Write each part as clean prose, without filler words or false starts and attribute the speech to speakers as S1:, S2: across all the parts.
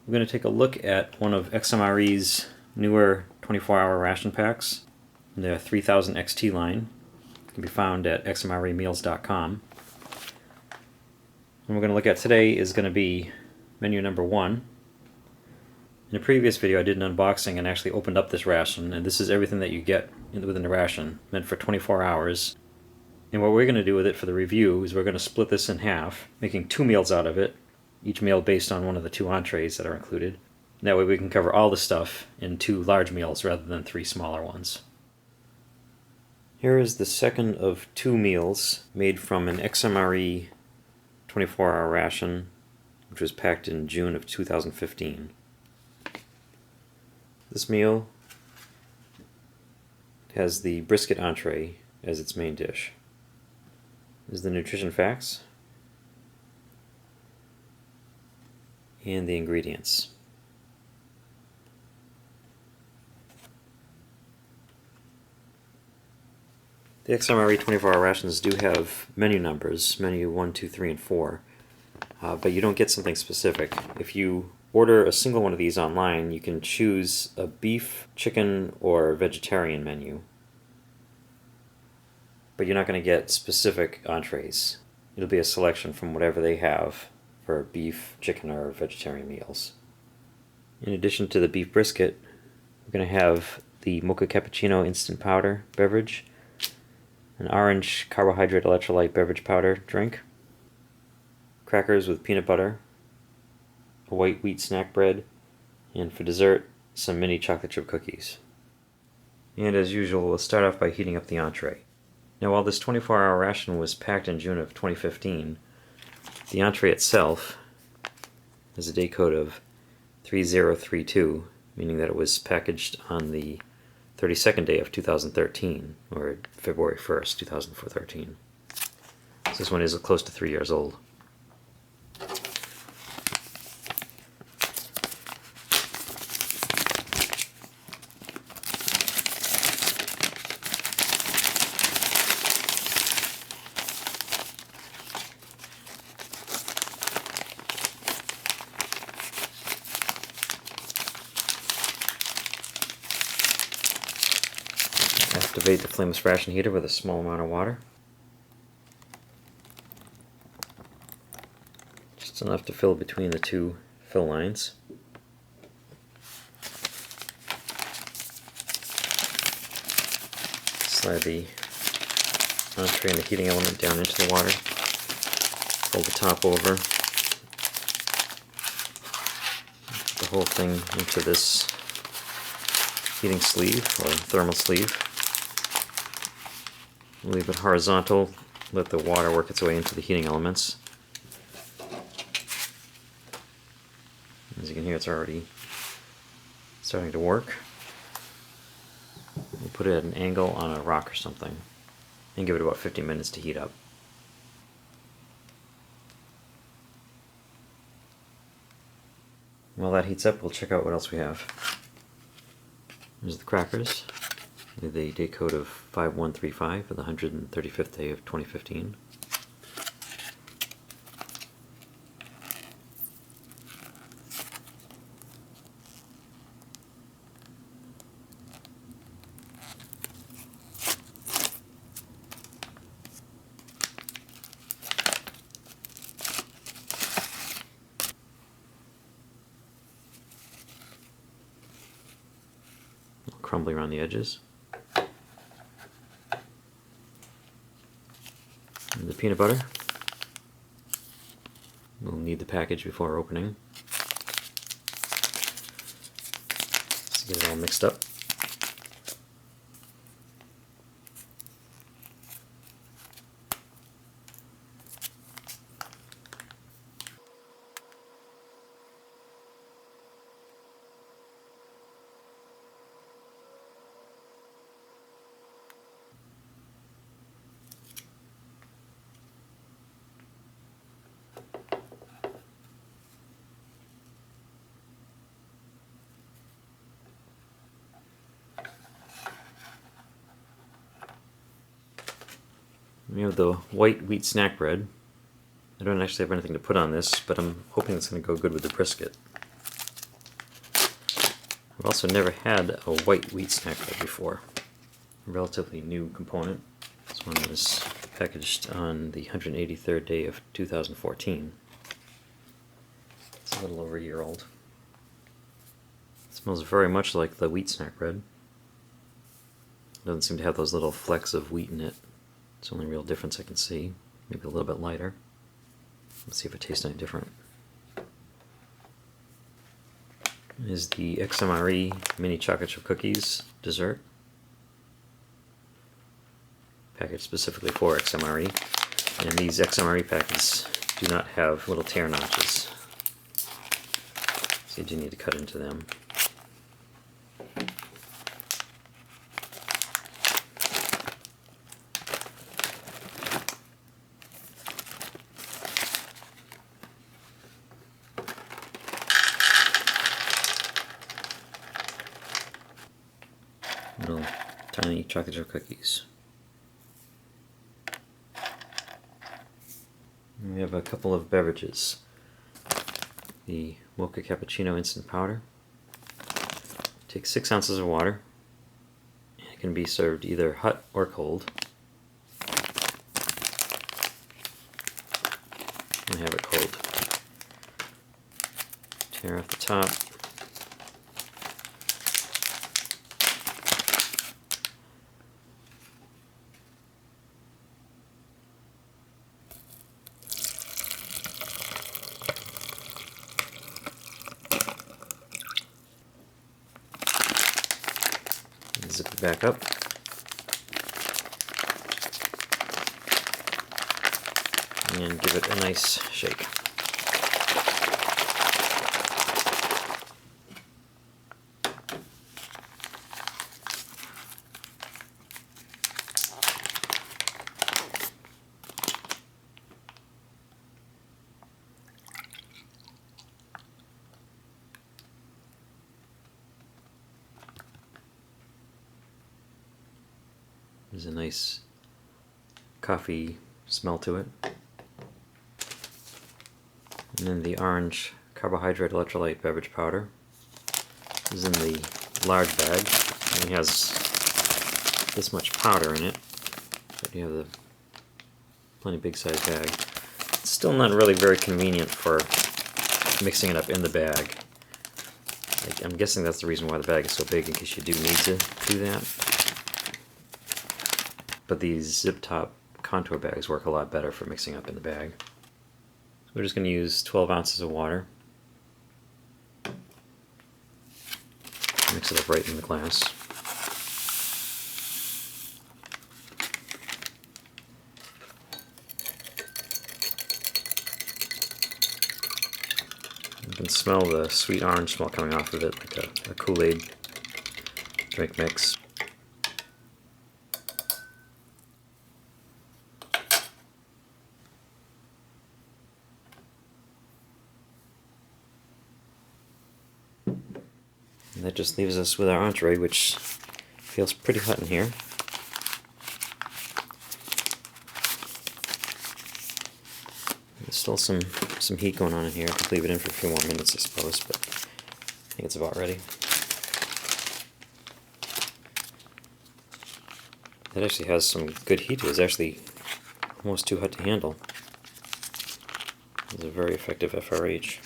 S1: We're going to take a look at one of XMRE's newer 24-hour ration packs. The 3000 XT line can be found at xmremeals.com. And we're going to look at today is going to be menu number 1. In a previous video I did an unboxing and actually opened up this ration, and this is everything that you get within the ration, meant for 24 hours. And what we're going to do with it for the review is we're going to split this in half, making 2 meals out of it, each meal based on one of the 2 entrees that are included. That way we can cover all the stuff in 2 large meals rather than 3 smaller ones. Here is the second of 2 meals made from an XMRE 24-hour ration, which was packed in June of 2015. This meal has the brisket entree as its main dish. This is the nutrition facts and the ingredients. The XMRE 24-hour rations do have menu numbers, menu 1, 2, 3, and 4, but you don't get something specific. If you order a single one of these online, you can choose a beef, chicken, or vegetarian menu. But you're not going to get specific entrees. It'll be a selection from whatever they have for beef, chicken, or vegetarian meals. In addition to the beef brisket, we're going to have the Mocha Cappuccino instant powder beverage, an orange carbohydrate electrolyte beverage powder drink, crackers with peanut butter, a white wheat snack bread, and for dessert, some mini chocolate chip cookies. And as usual, we'll start off by heating up the entree. Now, while this 24-hour ration was packed in June of 2015, the entree itself has a day code of 3032, meaning that it was packaged on the 32nd day of 2013, or February 1st, 2013. So this one is close to 3 years old. Activate the flameless ration heater with a small amount of water. Just enough to fill between the 2 fill lines. Slide the entree and the heating element down into the water. Fold the top over. Put the whole thing into this heating sleeve or thermal sleeve. Leave it horizontal, let the water work its way into the heating elements. As you can hear, it's already starting to work. We'll put it at an angle on a rock or something and give it about 50 minutes to heat up. While that heats up, we'll check out what else we have. There's the crackers. With a day code of 5135 for the 135th day of 2015. Crumbly around the edges. And the peanut butter. We'll need the package before opening. Just get it all mixed up. We have the white wheat snack bread. I don't actually have anything to put on this, but I'm hoping it's going to go good with the brisket. I've also never had a white wheat snack bread before. A relatively new component. This one was packaged on the 183rd day of 2014. It's a little over a year old. It smells very much like the wheat snack bread. It doesn't seem to have those little flecks of wheat in it. It's the only real difference I can see. Maybe a little bit lighter. Let's see if it tastes any different. Is the XMRE mini chocolate chip cookies dessert. Packaged specifically for XMRE. And these XMRE packets do not have little tear notches. So you do need to cut into them. Little tiny chocolate chip cookies. And we have a couple of beverages. The Mocha Cappuccino instant powder. Take 6 ounces of water. It can be served either hot or cold. I have it cold. Tear off the top. Zip it back up. And give it a nice shake. There's a nice coffee smell to it. And then the orange carbohydrate electrolyte beverage powder is in the large bag. It only has this much powder in it, but you have the plenty big size bag. It's still not really very convenient for mixing it up in the bag. I'm guessing that's the reason why the bag is so big, in case you do need to do that. But these zip top contour bags work a lot better for mixing up in the bag. So we're just going to use 12 ounces of water. Mix it up right in the glass. You can smell the sweet orange smell coming off of it, like a Kool-Aid drink mix. And that just leaves us with our entree, which feels pretty hot in here. There's still some heat going on in here. I could leave it in for a few more minutes, I suppose, but I think it's about ready. That actually has some good heat to it. It's actually almost too hot to handle. It's a very effective FRH.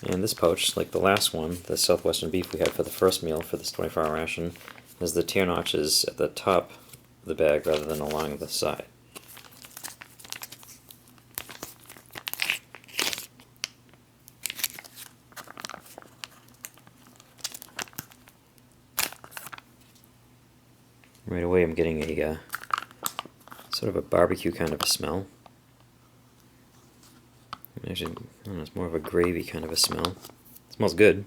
S1: And this pouch, like the last one, the Southwestern beef we had for the first meal for this 24-hour ration, has the tear notches at the top of the bag rather than along the side. Right away I'm getting a sort of a barbecue kind of a smell. Actually, I don't know, it's more of a gravy kind of a smell. It smells good.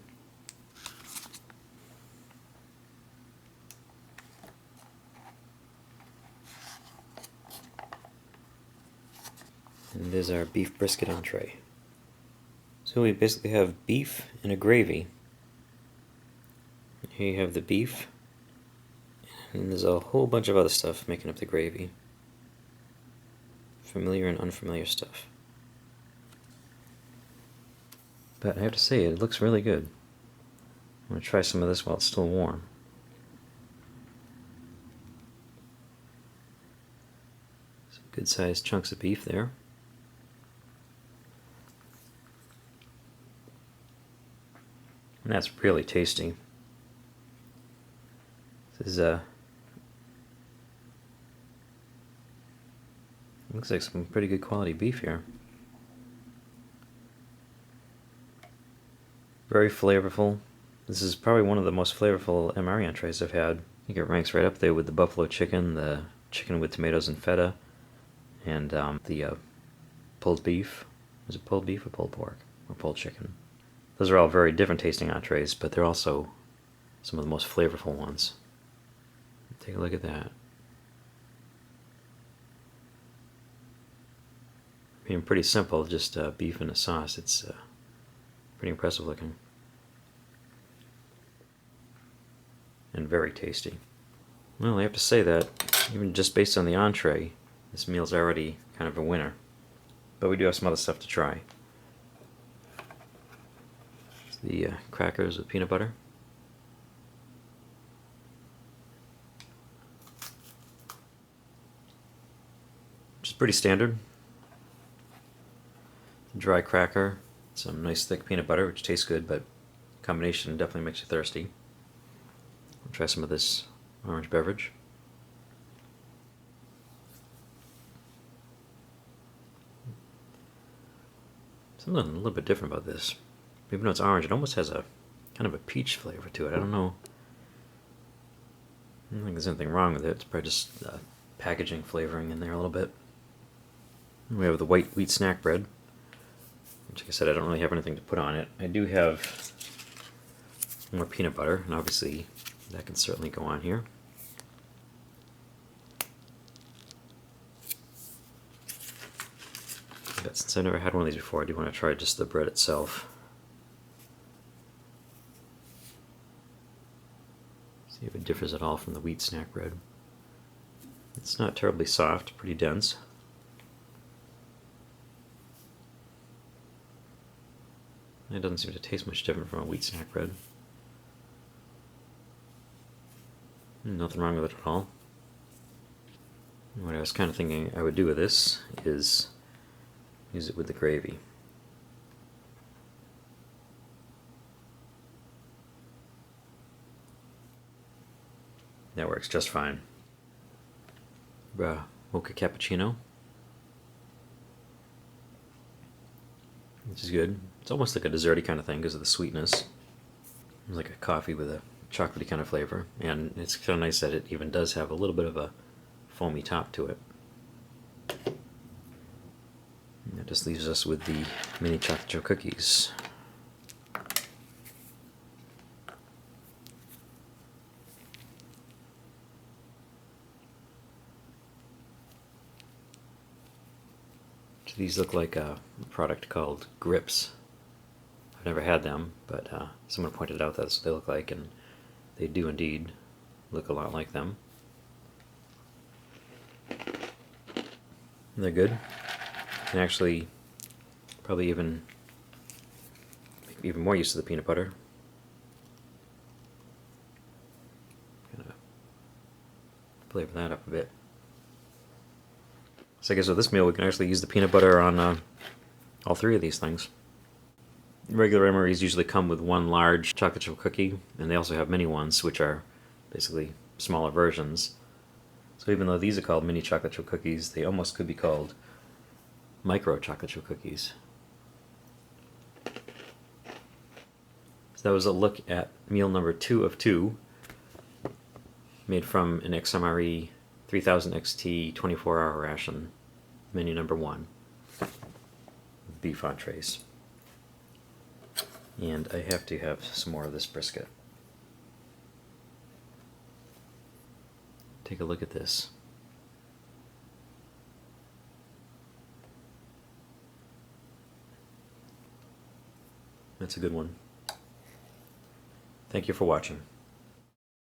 S1: And there's our beef brisket entree. So we basically have beef and a gravy. Here you have the beef, and there's a whole bunch of other stuff making up the gravy. Familiar and unfamiliar stuff. But I have to say, it looks really good. I'm going to try some of this while it's still warm. Some good sized chunks of beef there. And that's really tasty. This is looks like some pretty good quality beef here. Very flavorful. This is probably one of the most flavorful MRE entrees I've had. I think it ranks right up there with the buffalo chicken, the chicken with tomatoes and feta, and the pulled beef. Was it pulled beef or pulled pork? Or pulled chicken? Those are all very different tasting entrees, but they're also some of the most flavorful ones. Take a look at that. Being pretty simple, just beef and a sauce. It's pretty impressive looking. And very tasty. Well, I have to say that, even just based on the entree, this meal's already kind of a winner. But we do have some other stuff to try. It's the crackers with peanut butter. Which is pretty standard. Dry cracker, some nice thick peanut butter, which tastes good, but combination definitely makes you thirsty. I'll try some of this orange beverage. Something a little bit different about this. Even though it's orange, it almost has a kind of a peach flavor to it. I don't know. I don't think there's anything wrong with it. It's probably just packaging flavoring in there a little bit. We have the white wheat snack bread, which, like I said, I don't really have anything to put on it. I do have more peanut butter, and obviously that can certainly go on here. But since I've never had one of these before, I do want to try just the bread itself. See if it differs at all from the wheat snack bread. It's not terribly soft, pretty dense. It doesn't seem to taste much different from a wheat snack bread. Nothing wrong with it at all. What I was kind of thinking I would do with this is use it with the gravy. That works just fine. Mocha Cappuccino, which is good. It's almost like a desserty kind of thing because of the sweetness. It's like a coffee with a chocolatey kind of flavor, and it's kind of nice that it even does have a little bit of a foamy top to it. And that just leaves us with the mini chocolate chip cookies. These look like a product called Grips. I've never had them, but someone pointed out that's what they look like, and they do indeed look a lot like them. And they're good. And actually, probably even more use of the peanut butter. Gonna flavor that up a bit. So I guess with this meal we can actually use the peanut butter on all three of these things. Regular MREs usually come with one large chocolate chip cookie, and they also have mini ones, which are basically smaller versions. So even though these are called mini chocolate chip cookies, they almost could be called micro chocolate chip cookies. So that was a look at meal number 2 of 2, made from an XMRE 3000 XT 24-hour ration, menu number 1, beef entrees. And I have to have some more of this brisket. Take a look at this. That's a good one. Thank you for watching.